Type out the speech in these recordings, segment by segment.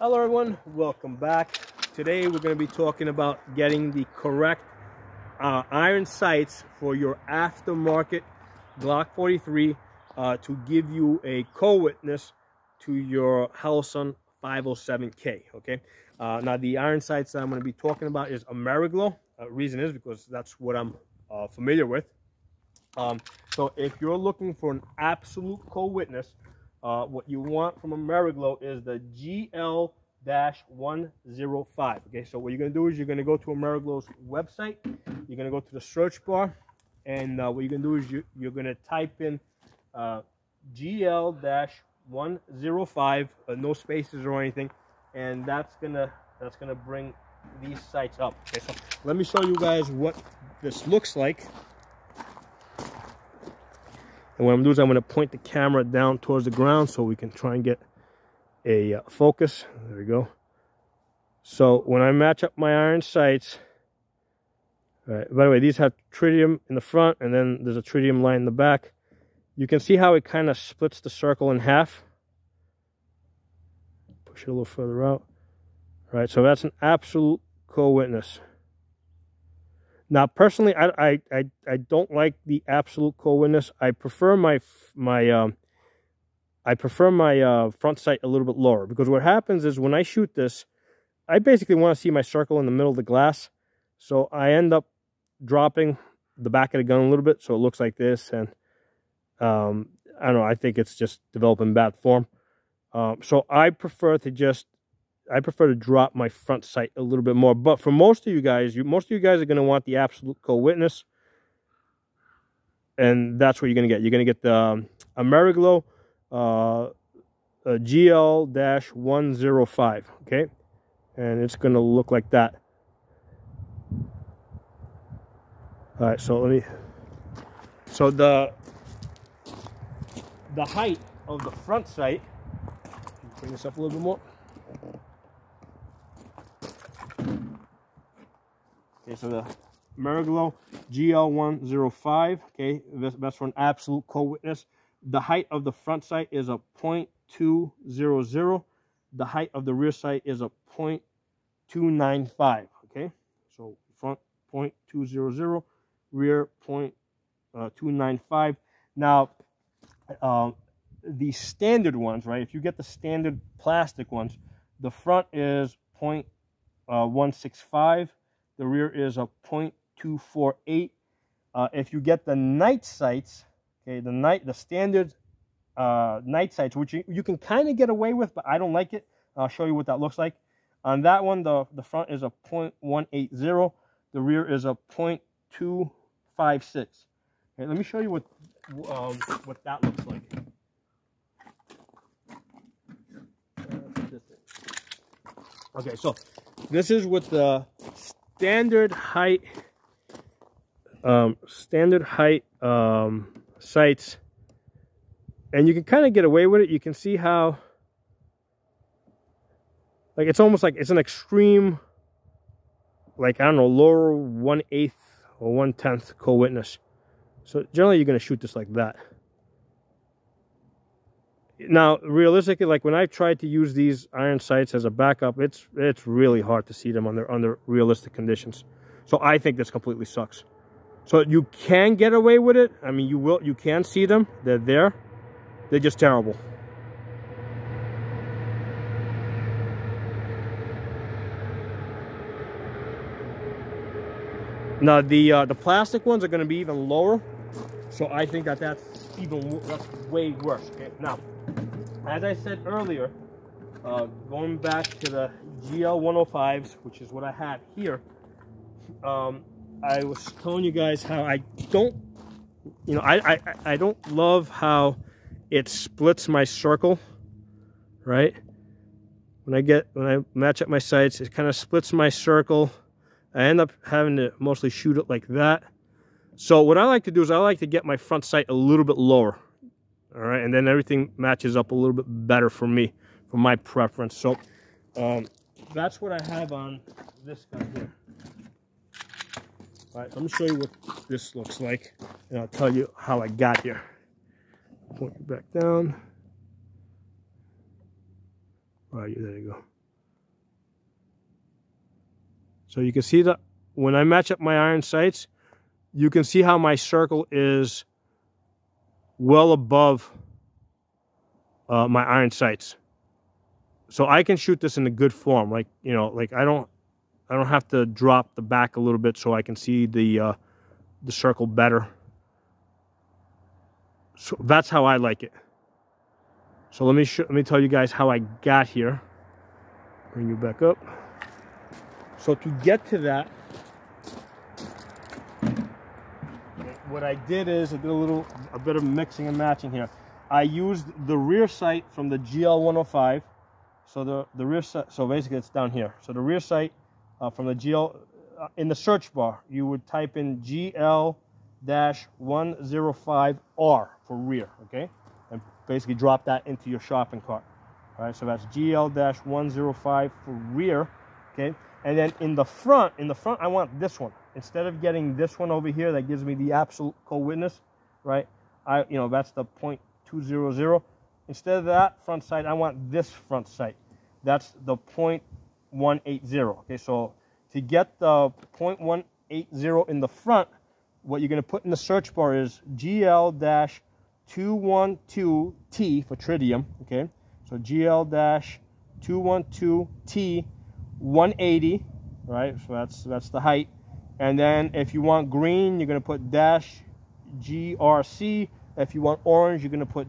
Hello everyone, welcome back. Today we're going to be talking about getting the correct iron sights for your aftermarket Glock 43 to give you a co-witness to your Hellson 507K. Okay, now the iron sights that I'm going to be talking about is Ameriglo. Reason is because that's what I'm familiar with. So if you're looking for an absolute co-witness, what you want from Ameriglo is the GL-105. Okay, so what you're going to do is you're going to go to Ameriglo's website. You're going to go to the search bar, and what you're going to do is you're going to type in GL-105, no spaces or anything, and that's gonna bring these sights up. Okay, so let me show you guys what this looks like. And what I'm doing is I'm going to point the camera down towards the ground so we can try and get a focus. There we go. So when I match up my iron sights, all right, by the way, these have tritium in the front and then there's a tritium line in the back. You can see how it kind of splits the circle in half. Push it a little further out. All right, so that's an absolute co-witness. Now, personally, I don't like the absolute co-witness. I prefer my front sight a little bit lower, because what happens is when I shoot this, I basically want to see my circle in the middle of the glass. So I end up dropping the back of the gun a little bit, so it looks like this. And I don't know. I think it's just developing bad form. So I prefer to drop my front sight a little bit more. But for most of you guys, are going to want the absolute co-witness. And that's what you're going to get. You're going to get the Ameriglo GL-105. Okay? And it's going to look like that. All right, so the height of the front sight, bring this up a little bit more. Okay, so the Ameriglo GL-105, okay, that's for an absolute co-witness. The height of the front sight is a .200. The height of the rear sight is a .295, okay? So front .200, rear .295. Now, the standard ones, right, if you get the standard plastic ones, the front is .165. The rear is a .248. If you get the night sights, okay, the standard night sights, which you can kind of get away with, but I don't like it. I'll show you what that looks like. On that one, the front is a .180. The rear is a .256. Okay, let me show you what that looks like. Okay, so this is what the standard height sights, and you can kind of get away with it. You can see how, like, it's almost like it's an extreme, like, I don't know, lower 1/8 or 1/10 co-witness. So generally you're going to shoot this like that. Now, realistically, like when I've tried to use these iron sights as a backup, it's really hard to see them under realistic conditions. So I think this completely sucks. So you can get away with it. I mean, you can see them. They're there. They're just terrible. Now the plastic ones are going to be even lower. So I think that's way worse. Okay, now, as I said earlier, going back to the GL-105s, which is what I have here, I was telling you guys how I don't love how it splits my circle, right? When I match up my sights, it kind of splits my circle. I end up having to mostly shoot it like that. So what I like to do is I like to get my front sight a little bit lower. All right, and then everything matches up a little bit better for me, for my preference. So that's what I have on this guy here. All right, let me show you what this looks like, and I'll tell you how I got here. Point it back down. All right, there you go. So you can see that when I match up my iron sights, you can see how my circle is well above my iron sights. So I can shoot this in a good form, like, you know, like I don't have to drop the back a little bit so I can see the circle better. So that's how I like it. So let me tell you guys how I got here. Bring you back up. So to get to that, what I did is I did a bit of mixing and matching here. I used the rear sight from the GL-105. So the rear sight, so basically it's down here. So the rear sight from the GL, in the search bar, you would type in GL-105R for rear, okay? And basically drop that into your shopping cart. All right, so that's GL-105 for rear, okay? And then in the front, I want this one. Instead of getting this one over here that gives me the absolute CoWitness, right? That's the .200. Instead of that front sight, I want this front sight. That's the .180. Okay, so to get the .180 in the front, what you're going to put in the search bar is GL-212T for tritium. Okay, so GL-212T 180. Right, so that's the height. And then if you want green, you're going to put -GRC. If you want orange, you're going to put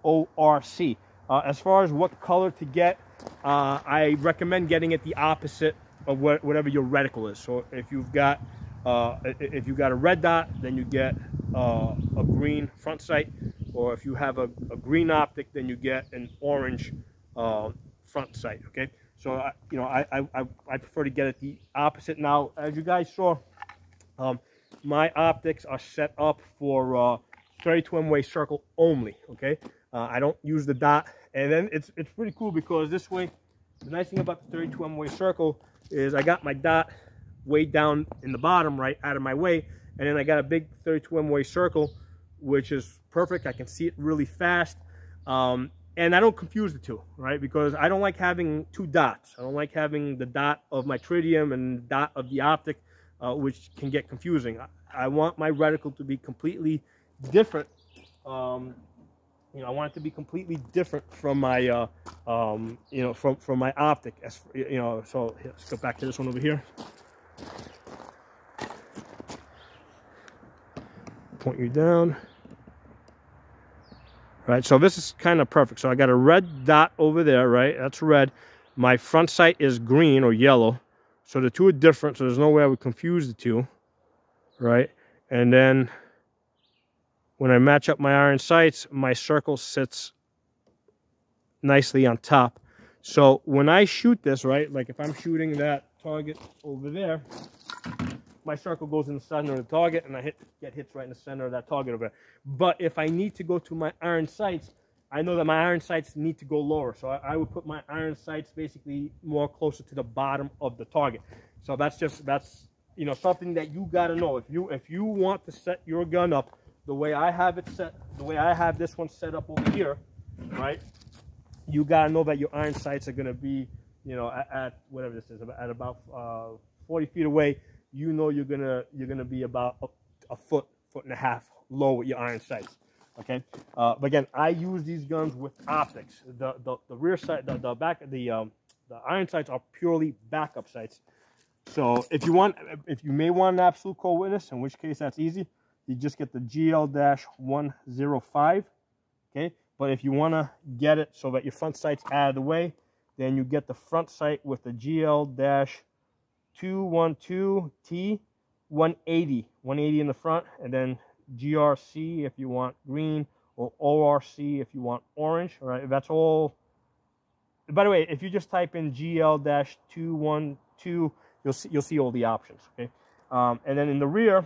-ORC. As far as what color to get, I recommend getting it the opposite of whatever your reticle is. So if you've got a red dot, then you get a green front sight, or if you have a green optic, then you get an orange front sight. Okay, so I prefer to get it the opposite. Now, as you guys saw, my optics are set up for 32 M-way circle only. Okay, I don't use the dot, and then it's pretty cool because this way, the nice thing about the 32 M-way circle is I got my dot way down in the bottom, right, out of my way, and then I got a big 32 M-way circle, which is perfect. I can see it really fast, and I don't confuse the two, right, because I don't like having two dots. I don't like having the dot of my tritium and the dot of the optic, which can get confusing. I want my reticle to be completely different. I want it to be completely different from my from my optic. So let's go back to this one over here. Point you down. Right, so this is kind of perfect. So I got a red dot over there, right? That's red. My front sight is green or yellow. So the two are different, so there's no way I would confuse the two, right? And then when I match up my iron sights, my circle sits nicely on top. So when I shoot this, right, like if I'm shooting that target over there, my circle goes in the center of the target, and I get hits right in the center of that target over there. But if I need to go to my iron sights, I know that my iron sights need to go lower. So I would put my iron sights basically more closer to the bottom of the target. So that's something that you got to know. If you want to set your gun up the way I have it set, the way I have this one set up over here, right? You got to know that your iron sights are going to be, at whatever this is, at about 40 feet away. You know you're gonna be about a foot and a half low with your iron sights. Okay, but again, I use these guns with optics. The rear sight, the back, the iron sights are purely backup sights. So if you may want an absolute CoWitness, in which case that's easy. You just get the GL-105. Okay, but if you want to get it so that your front sight's out of the way, then you get the front sight with the GL-212T 180 in the front, and then GRC if you want green, or ORC if you want orange. All right, that's all. By the way, if you just type in GL-212, you'll see all the options. Okay, and then in the rear,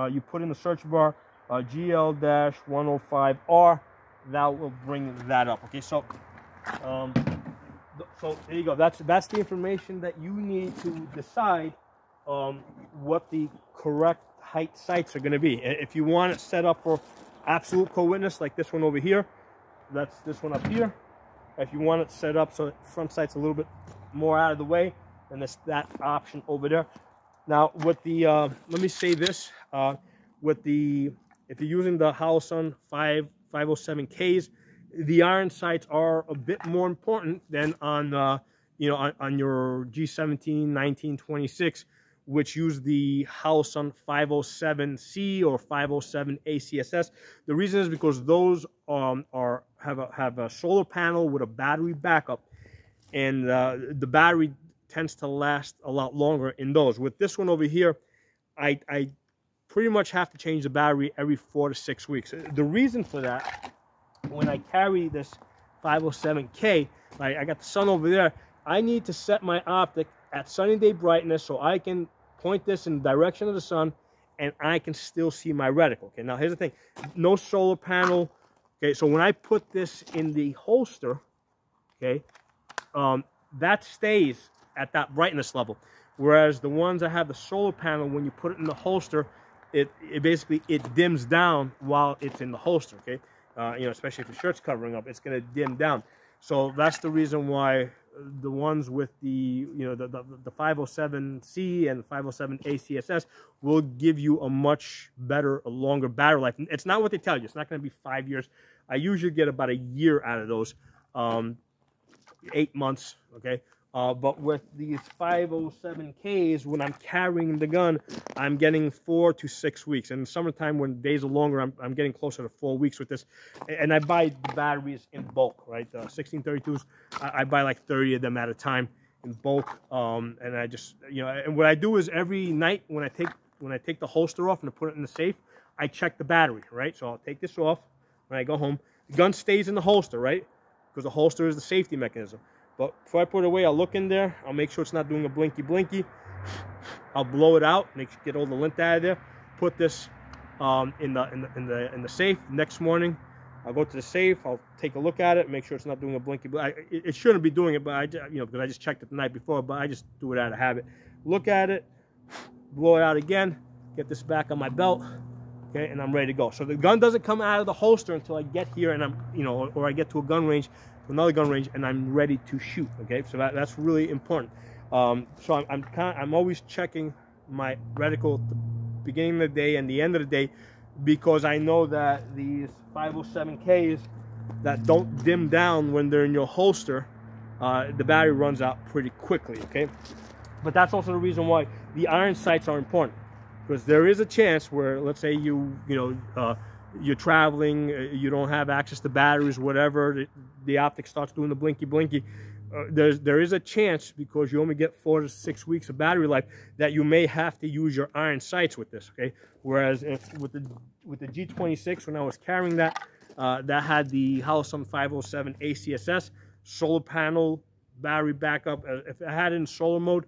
you put in the search bar GL-105R. That will bring that up. Okay, so so there you go. That's the information that you need to decide what the correct height sights are going to be. If you want it set up for absolute CoWitness, like this one over here, that's this one up here. If you want it set up so front sight's a little bit more out of the way, then that's that option over there. Now with the let me say this, with the, if you're using the Holosun 507Ks, the iron sights are a bit more important than on you know, on your G17, 19, 26, which use the Holosun 507C or 507 ACSS. The reason is because those have a solar panel with a battery backup, and the battery tends to last a lot longer in those. With this one over here, I pretty much have to change the battery every 4 to 6 weeks. The reason for that, when I carry this 507K, right, I got the sun over there, I need to set my optic at sunny day brightness so I can point this in the direction of the sun and I can still see my reticle. Okay, now here's the thing, no solar panel. Okay, so when I put this in the holster, okay, that stays at that brightness level, whereas the ones that have the solar panel, when you put it in the holster, it basically dims down while it's in the holster. Okay, you know, especially if your shirt's covering up, it's going to dim down. So that's the reason why the ones with the, you know, the 507C and 507 ACSS will give you a much better, a longer battery life. It's not what they tell you. It's not going to be 5 years. I usually get about a year out of those, 8 months. Okay. But with these 507Ks, when I'm carrying the gun, I'm getting 4 to 6 weeks. In the summertime, when days are longer, I'm getting closer to 4 weeks with this. And I buy the batteries in bulk, right? 1632s, I buy like 30 of them at a time in bulk. And I just, you know, and what I do is every night when I take the holster off and I put it in the safe, I check the battery, right? So I'll take this off when I go home. The gun stays in the holster, right? Because the holster is the safety mechanism. But before I put it away, I'll look in there. I'll make sure it's not doing a blinky blinky. I'll blow it out, get all the lint out of there. Put this in the safe. Next morning, I'll go to the safe. I'll take a look at it, make sure it's not doing a blinky. It shouldn't be doing it, but you know, because I just checked it the night before. But I just do it out of habit. Look at it, blow it out again. Get this back on my belt. Okay, and I'm ready to go. So the gun doesn't come out of the holster until I get here, and I'm, you know, or I get to a gun range, to another gun range, and I'm ready to shoot. Okay, so that's really important. So I'm always checking my reticle at the beginning of the day and the end of the day, because I know that these 507Ks that don't dim down when they're in your holster, the battery runs out pretty quickly. Okay, but that's also the reason why the iron sights are important. Because there is a chance where, let's say you're traveling, you don't have access to batteries, whatever, the optic starts doing the blinky blinky. There is a chance, because you only get 4 to 6 weeks of battery life, that you may have to use your iron sights with this. Okay, whereas if with the G26, when I was carrying that, that had the Holosun 507 ACSS, solar panel, battery backup. If I had it in solar mode,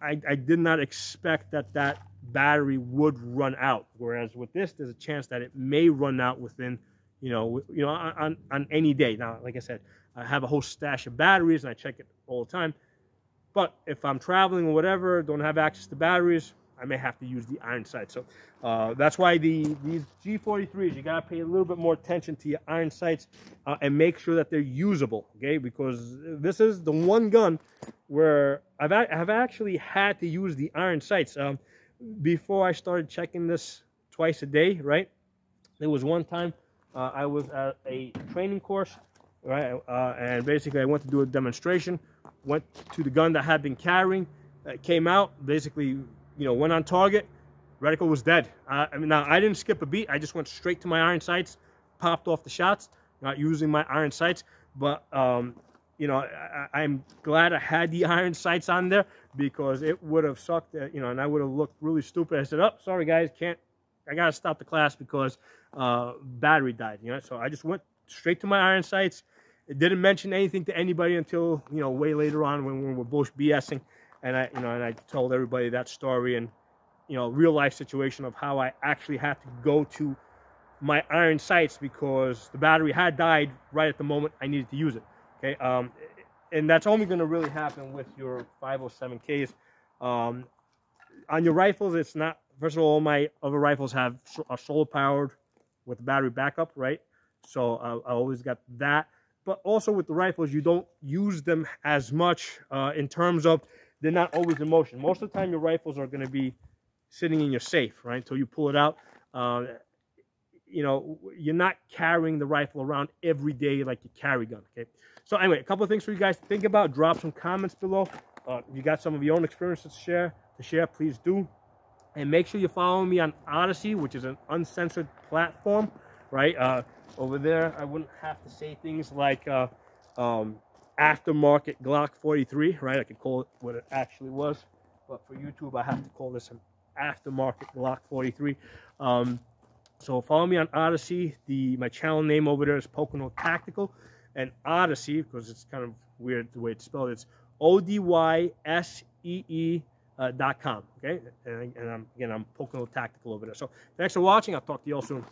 I did not expect that battery would run out, whereas with this, there's a chance that it may run out within, on any day. Now, like I said, I have a whole stash of batteries and I check it all the time, but if I'm traveling or whatever, don't have access to batteries, I may have to use the iron sights. So that's why these G43s, you gotta pay a little bit more attention to your iron sights and make sure that they're usable, okay? Because this is the one gun where I've actually had to use the iron sights. Before I started checking this twice a day, right? There was one time I was at a training course, right? And basically I went to do a demonstration, went to the gun that I had been carrying, came out, basically, went on target, reticle was dead. Now I didn't skip a beat, I just went straight to my iron sights, popped off the shots, not using my iron sights, but I'm glad I had the iron sights on there, because it would have sucked, and I would have looked really stupid. I said, "Oh, sorry guys, I gotta stop the class because battery died." So I just went straight to my iron sights. It didn't mention anything to anybody until way later on when we were both BSing, and I told everybody that story and real life situation of how I actually had to go to my iron sights because the battery had died right at the moment I needed to use it. Okay, and that's only going to really happen with your 507Ks. On your rifles, it's not. First of all my other rifles are solar powered with battery backup, right? So I always got that. But also with the rifles, you don't use them as much in terms of they're not always in motion. Most of the time, your rifles are going to be sitting in your safe, right? Until you pull it out. You know, you're not carrying the rifle around every day like you carry gun, okay? So anyway, a couple of things for you guys to think about. Drop some comments below. If you got some of your own experiences to share, please do. And make sure you're following me on Odyssey, which is an uncensored platform, right? Over there, I wouldn't have to say things like aftermarket Glock 43, right? I could call it what it actually was. But for YouTube, I have to call this an aftermarket Glock 43. So follow me on Odyssey. My channel name over there is Pocono Tactical. And Odyssey, because it's kind of weird the way it's spelled, it's ODYSEE.com. Okay? And again, I'm Pocono Tactical over there. So thanks for watching. I'll talk to you all soon.